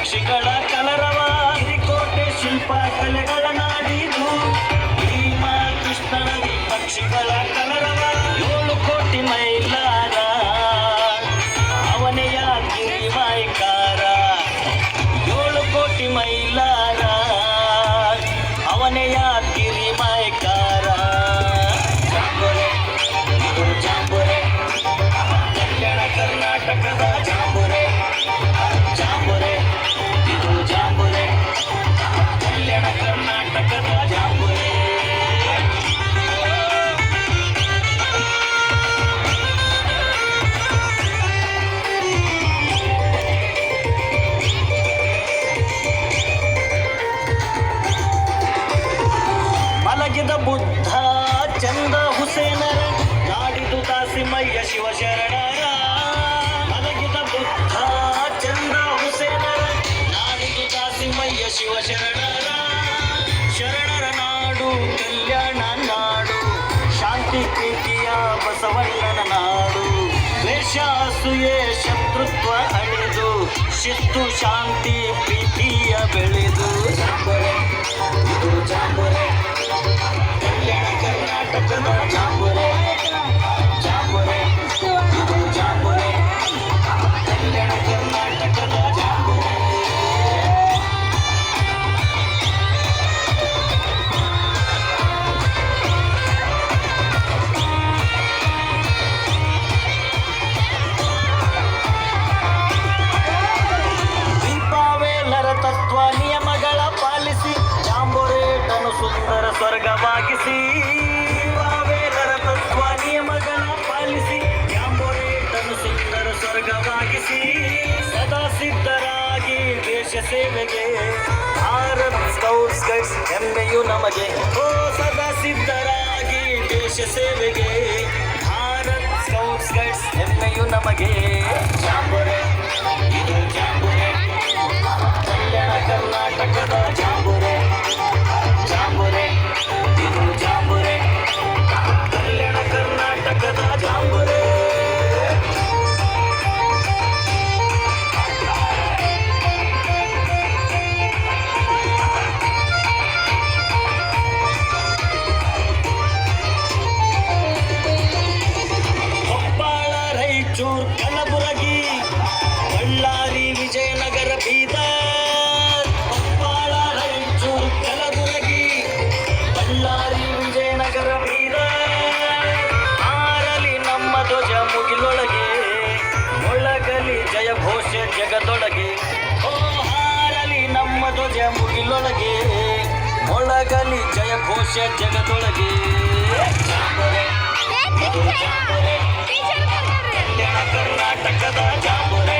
ಪಕ್ಷಿಗಳ ಕಲರವಾದಿ ಕೋಟೆ ಶಿಲ್ಪ ಕಲೆಗಳ ನಾಡಿದು ಭೀಮ ಕೃಷ್ಣ ನದಿ ಪಕ್ಷಿಗಳ ಕಲರವ 7 ಕೋಟಿ ಮೈಲಾರ ಅವನೆಯ ಗಿರಿಮಾಯ್ಕಾರ 7 ಕೋಟಿ ಮೈಲಾರ ಅವನೆಯ ಗಿರಿಮಾಯ್ಕಾರ ಜಾಂಬುರೆ ಇದು ಜಾಂಬುರೆ ಕಲ್ಯಾಣ ಕರ್ನಾಟಕದ ಜಾಂಬುರೆ ಜಾಂಬುರೆ ಇದು ಜಾಂಬುರೆ ಕಲ್ಯಾಣ ಕರ್ನಾಟಕದ ಜಾಂಬುರೆ ಮಲಗಿದ ಬುದ್ಧ ಚಂದ ಹುಸೇನರ ನಾಡಿದು ದಾಸಿಮಯ್ಯ ಶಿವಶರಣರ ಮಲಗಿದ ಬುದ್ಧ ಚಂದ ಹುಸೇನರ ನಾಡಿದು ದಾಸಿಮಯ್ಯ ಶಿವಶರಣರ ಶರಣರ ನಾಡು ಕಲ್ಯಾಣ ನಾಡು ಶಾಂತಿ ಪ್ರೀತಿಯ ಬಸವಣ್ಣನ ನಾಡು ದ್ವೇಷ ಅಸೂಯೆ ಶತ್ರುತ್ವ ಅಳಿದು ಶಿಸ್ತು ಶಾಂತಿ ಪ್ರೀತಿಯ ಬೆಳೆದು ಜಾಂಬುರೆ ಇದು ಜಾಂಬುರೆ ಕಲ್ಯಾಣ ಕರ್ನಾಟಕದ ಜಾಂಬುರೆ ಜಾಂಬುರೆ ಇದು ಜಾಂಬುರೆ ಕಲ್ಯಾಣ ಕರ್ನಾಟಕದ ಜಾಂಬುರೆ ದೀಪಾವೇಲರ ತತ್ವ ನಿಯಮಗಳ ಪಾಲಿಸಿ ಜಾಂಬುರೇಟನು ಸುಂದರ ಸ್ವರ್ಗವಾಗಿಸಿ ದೀಪಾವೇಲರ ತತ್ವ ನಿಯಮಗಳ ಪಾಲಿಸಿ ಜಾಂಬುರೇಟನು ಸುಂದರ ಸ್ವರ್ಗವಾಗಿಸಿ ಸದಾ ಸಿದ್ಧರಾಗಿ ದೇಶ ಸೇವೆಗೆ ಭಾರತ್ ಸ್ಕೌಟ್ಸ್ ಗೈಡ್ಸ್ ಹೆಮ್ಮೆಯು ನಮಗೆ ಓ ಸದಾ ಸಿದ್ಧರಾಗಿ ದೇಶ ಸೇವೆಗೆ ಭಾರತ್ ಸ್ಕೌಟ್ಸ್ ಗೈಡ್ಸ್ ಹೆಮ್ಮೆಯು ನಮಗೆ ಜಾಂಬುರೆ ಇದು ಜಾಂಬುರೆ ಕಲ್ಯಾಣ ಕರ್ನಾಟಕದ ಜಾಂಬುರೆ ಜಾಂಬುರೆ ಇದು ಜಾಂಬುರೆ ಕಲ್ಯಾಣ ಕರ್ನಾಟಕದ ಜಾಂಬುರೆ ಕೊಪ್ಪಳ ರಾಯಚೂರು ಕಲಬುರಗಿ ಬಳ್ಳಾರಿ ವಿಜಯನಗರ ಬೀದರ್ ಕೊಪ್ಪಳ ರಾಯಚೂರು ಕಲಬುರಗಿ ಬಳ್ಳಾರಿ ವಿಜಯನಗರ ಬೀದರ್ ಹಾರಲಿ ನಮ್ಮ ಧ್ವಜ ಮುಗಿಲೊಳಗೆ ಮೊಳಗಲಿ ಜಯ ಘೋಷ ಜಗದೊಳಗೆ ಓ ಹಾರಲಿ ನಮ್ಮ ಧ್ವಜ ಮುಗಿಲೊಳಗೆ ಮೊಳಗಲಿ ಜಯ ಘೋಷ ಜಗದೊಳಗೆ ಜಾಂಬುರೆ ಇದು ಜಾಂಬುರೆ ಕಲ್ಯಾಣ ಕರ್ನಾಟಕದ ಜಾಂಬುರೆ